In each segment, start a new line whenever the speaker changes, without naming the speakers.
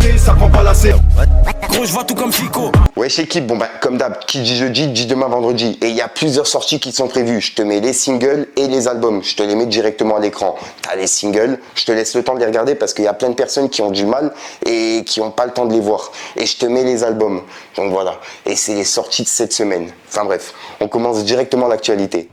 qualité, ça prend pas la serre.
Gros, je vois tout comme Chico.
Wesh équipe, bon bah comme d'hab, qui dit jeudi, dit demain vendredi. Et il y a plusieurs sorties qui sont prévues. Je te mets les singles et les albums. Je te les mets directement à l'écran. T'as les singles, je te laisse le temps de les regarder parce qu'il y a plein de personnes qui ont du mal et qui n'ont pas le temps de les voir. Et je te mets les albums. Donc voilà. Et c'est les sorties de cette semaine. Enfin bref, on commence directement l'actualité.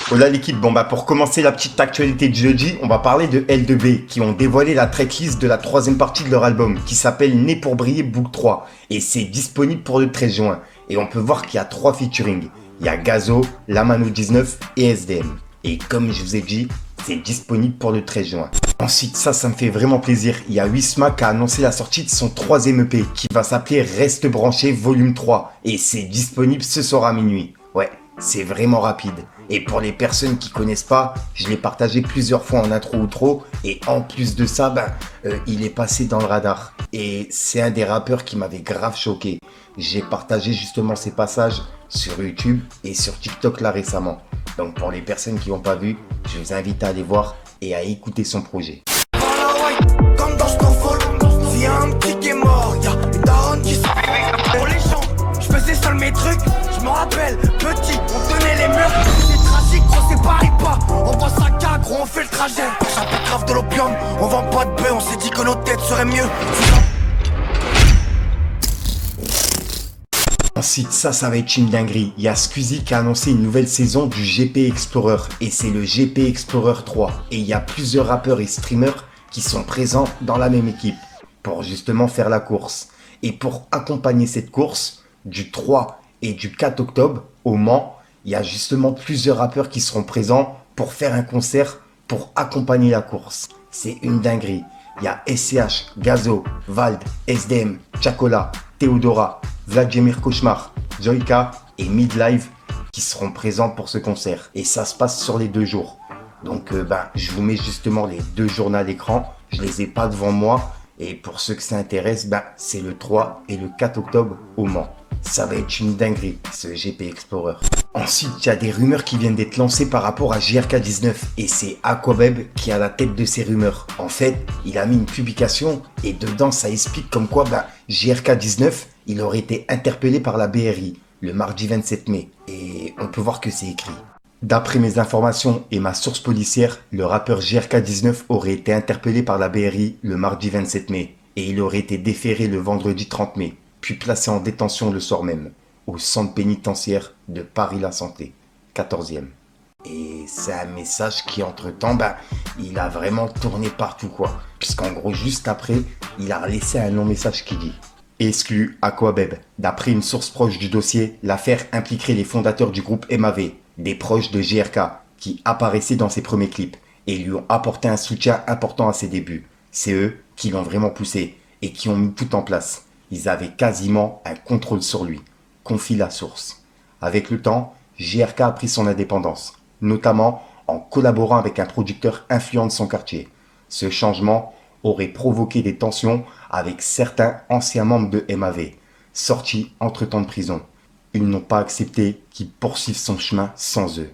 Voilà l'équipe, bon bah pour commencer la petite actualité de jeudi, on va parler de L2B qui ont dévoilé la tracklist de la troisième partie de leur album qui s'appelle Né pour briller Book 3 et c'est disponible pour le 13 juin. Et on peut voir qu'il y a 3 featuring, il y a Gazo, Lamano 19 et SDM. Et comme je vous ai dit, c'est disponible pour le 13 juin. Ensuite, ça me fait vraiment plaisir, il y a Wisma qui a annoncé la sortie de son 3ème EP qui va s'appeler Reste branché volume 3 et c'est disponible ce soir à minuit. Ouais, c'est vraiment rapide. Et pour les personnes qui connaissent pas, je l'ai partagé plusieurs fois en intro ou trop. Et en plus de ça, il est passé dans le radar. Et c'est un des rappeurs qui m'avait grave choqué. J'ai partagé justement ces passages sur YouTube et sur TikTok là récemment. Donc pour les personnes qui n'ont pas vu, je vous invite à aller voir et à écouter son projet.
Comme dans Snowfall, s'il y a un petit qui est mort, y'a une daronne qui s'en pour les gens. Je faisais seul mes trucs, je me rappelle, petit, on tenait les murs. C'est tragique, gros, c'est Paris pas. On voit ça qu'à gros, on fait le trajet. Ça fait grave de l'opium, on vend pas de bœuf, on s'est dit que nos têtes seraient mieux.
Ensuite, ça va être une dinguerie. Il y a Squeezie qui a annoncé une nouvelle saison du GP Explorer. Et c'est le GP Explorer 3. Et il y a plusieurs rappeurs et streamers qui sont présents dans la même équipe pour justement faire la course. Et pour accompagner cette course, du 3 et du 4 octobre au Mans, il y a justement plusieurs rappeurs qui seront présents pour faire un concert pour accompagner la course. C'est une dinguerie. Il y a SCH, Gazo, Vald, SDM, Chacola, Theodora, Vladimir Cauchemar, Joyka et Midlife qui seront présents pour ce concert. Et ça se passe sur les 2 jours. Donc je vous mets justement les 2 journées à l'écran. Je les ai pas devant moi. Et pour ceux que ça intéresse, c'est le 3 et le 4 octobre au Mans. Ça va être une dinguerie, ce GP Explorer. Ensuite, il y a des rumeurs qui viennent d'être lancées par rapport à JRK19. Et c'est Aquabeb qui est à la tête de ces rumeurs. En fait, il a mis une publication et dedans, ça explique comme quoi JRK19, il aurait été interpellé par la BRI le mardi 27 mai. Et on peut voir que c'est écrit. D'après mes informations et ma source policière, le rappeur JRK19 aurait été interpellé par la BRI le mardi 27 mai et il aurait été déféré le vendredi 30 mai, puis placé en détention le soir même, au centre pénitentiaire de Paris-La Santé, 14e. Et c'est un message qui, entre-temps, il a vraiment tourné partout, quoi. Puisqu'en gros, juste après, il a laissé un long message qui dit « Exclu Aquabeb. D'après une source proche du dossier, l'affaire impliquerait les fondateurs du groupe MAV, des proches de JRK qui apparaissaient dans ses premiers clips et lui ont apporté un soutien important à ses débuts. C'est eux qui l'ont vraiment poussé et qui ont mis tout en place. Ils avaient quasiment un contrôle sur lui, confie la source. Avec le temps, JRK a pris son indépendance, notamment en collaborant avec un producteur influent de son quartier. Ce changement aurait provoqué des tensions avec certains anciens membres de MAV, sortis entre-temps de prison. Ils n'ont pas accepté qu'il poursuive son chemin sans eux.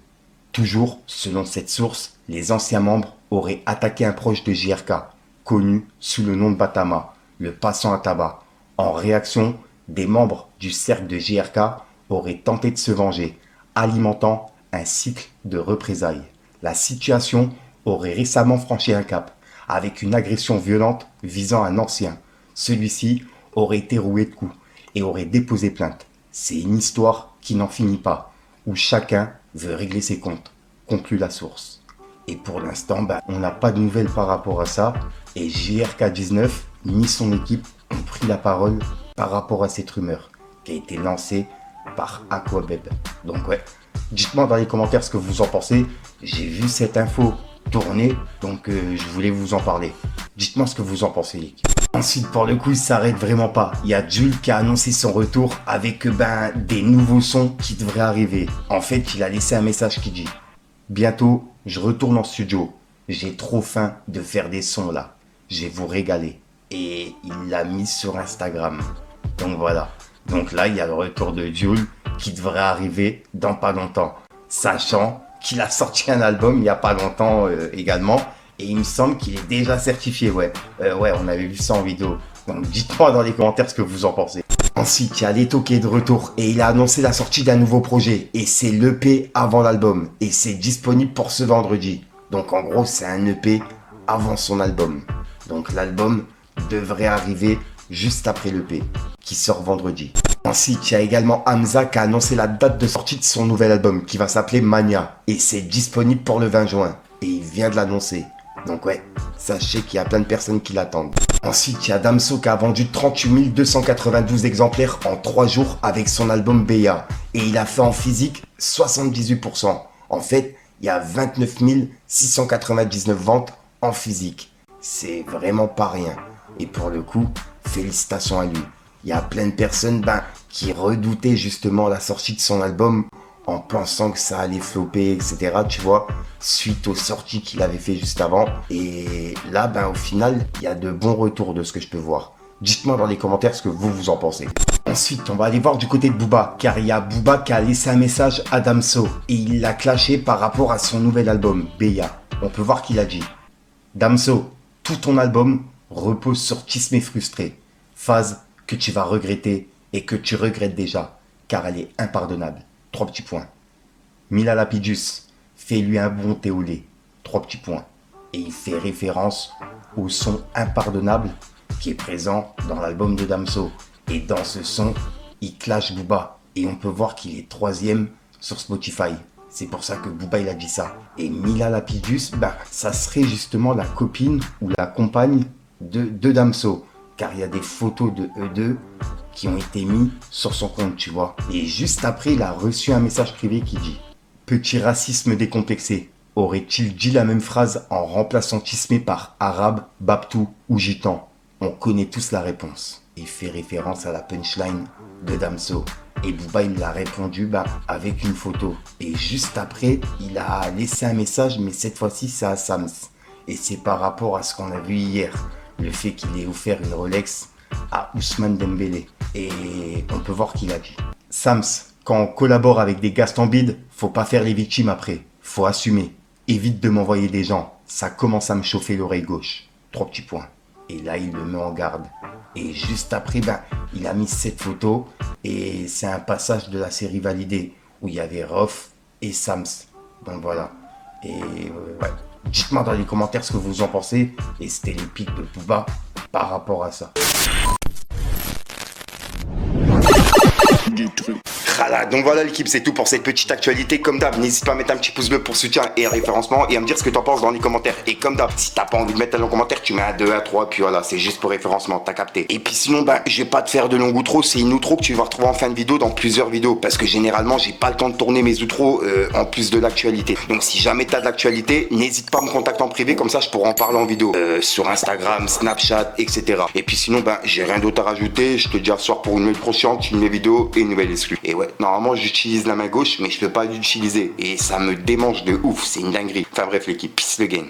Toujours, selon cette source, les anciens membres auraient attaqué un proche de JRK, connu sous le nom de Batama, le passant à tabac. En réaction, des membres du cercle de JRK auraient tenté de se venger, alimentant un cycle de représailles. La situation aurait récemment franchi un cap, avec une agression violente visant un ancien. Celui-ci aurait été roué de coups et aurait déposé plainte. C'est une histoire qui n'en finit pas, où chacun veut régler ses comptes, conclut la source. Et pour l'instant, on n'a pas de nouvelles par rapport à ça, et JRK19 ni son équipe ont pris la parole par rapport à cette rumeur, qui a été lancée par Aquabeb. Donc dites-moi dans les commentaires ce que vous en pensez. J'ai vu cette info tourner, donc je voulais vous en parler. Dites-moi ce que vous en pensez, l'équipe. Ensuite, pour le coup, il s'arrête vraiment pas. Il y a Jules qui a annoncé son retour avec des nouveaux sons qui devraient arriver. En fait, il a laissé un message qui dit « Bientôt, je retourne en studio. J'ai trop faim de faire des sons là. Je vais vous régaler. » Et il l'a mis sur Instagram. Donc voilà. Donc là, il y a le retour de Jules qui devrait arriver dans pas longtemps. Sachant qu'il a sorti un album il n'y a pas longtemps également. Et il me semble qu'il est déjà certifié, ouais. Ouais, on avait vu ça en vidéo. Donc dites-moi dans les commentaires ce que vous en pensez. Ensuite, il y a Leto qui est de retour et il a annoncé la sortie d'un nouveau projet. Et c'est l'EP avant l'album. Et c'est disponible pour ce vendredi. Donc en gros, c'est un EP avant son album. Donc l'album devrait arriver juste après l'EP qui sort vendredi. Ensuite, il y a également Hamza qui a annoncé la date de sortie de son nouvel album qui va s'appeler Mania. Et c'est disponible pour le 20 juin. Et il vient de l'annoncer. Donc ouais, sachez qu'il y a plein de personnes qui l'attendent. Ensuite, il y a Damso qui a vendu 38 292 exemplaires en 3 jours avec son album BA. Et il a fait en physique 78%. En fait, il y a 29 699 ventes en physique. C'est vraiment pas rien. Et pour le coup, félicitations à lui. Il y a plein de personnes qui redoutaient justement la sortie de son album en pensant que ça allait flopper, etc. Tu vois, suite aux sorties qu'il avait fait juste avant. Et là, au final, il y a de bons retours de ce que je peux voir. Dites-moi dans les commentaires ce que vous en pensez. Ensuite, on va aller voir du côté de Booba, car il y a Booba qui a laissé un message à Damso. Et il l'a clashé par rapport à son nouvel album, BA. On peut voir qu'il a dit: Damso, tout ton album repose sur Tismé frustré. Phase que tu vas regretter et que tu regrettes déjà, car elle est impardonnable. 3 petits points. Mila Lapidus, fais-lui un bon thé au lait. 3 petits points. Et il fait référence au son impardonnable qui est présent dans l'album de Damso. Et dans ce son, il clash Booba. Et on peut voir qu'il est 3e sur Spotify. C'est pour ça que Booba il a dit ça. Et Mila Lapidus, ça serait justement la copine ou la compagne de Damso. Car il y a des photos de eux deux qui ont été mis sur son compte, tu vois. Et juste après, il a reçu un message privé qui dit: petit racisme décomplexé. Aurait-il dit la même phrase en remplaçant Tismé par arabe, babtou ou gitan? On connaît tous la réponse. Il fait référence à la punchline de Damso. Et Booba, il l'a répondu avec une photo. Et juste après, il a laissé un message, mais cette fois-ci, c'est à Sams. Et c'est par rapport à ce qu'on a vu hier. Le fait qu'il ait offert une Rolex à Ousmane Dembélé. Et on peut voir qu'il a dit: Sams, quand on collabore avec des Gaston Bide, faut pas faire les victimes après. Faut assumer. Évite de m'envoyer des gens. Ça commence à me chauffer l'oreille gauche. 3 petits points. Et là, il le met en garde. Et juste après, il a mis cette photo. Et c'est un passage de la série Validé où il y avait Rof et Sams. Donc voilà. Et ouais. Dites-moi dans les commentaires ce que vous en pensez. Et c'était les pics de Booba par rapport à ça. Donc voilà l'équipe, c'est tout pour cette petite actualité. Comme d'hab, n'hésite pas à mettre un petit pouce bleu pour soutien et référencement et à me dire ce que t'en penses dans les commentaires. Et comme d'hab, si t'as pas envie de mettre dans les commentaires, tu mets un 2, un 3, puis voilà, c'est juste pour référencement, t'as capté. Et puis sinon, je vais pas te faire de long outro, c'est une outro que tu vas retrouver en fin de vidéo dans plusieurs vidéos. Parce que généralement, j'ai pas le temps de tourner mes outros en plus de l'actualité. Donc si jamais t'as de l'actualité, n'hésite pas à me contacter en privé, comme ça je pourrai en parler en vidéo. Sur Instagram, Snapchat, etc. Et puis sinon, j'ai rien d'autre à rajouter. Je te dis à ce soir pour une nouvelle prochaine, une nouvelle vidéo et une nouvelle exclue. Et ouais, normalement j'utilise la main gauche, mais je peux pas l'utiliser. Et ça me démange de ouf, c'est une dinguerie. Enfin bref l'équipe, peace the game.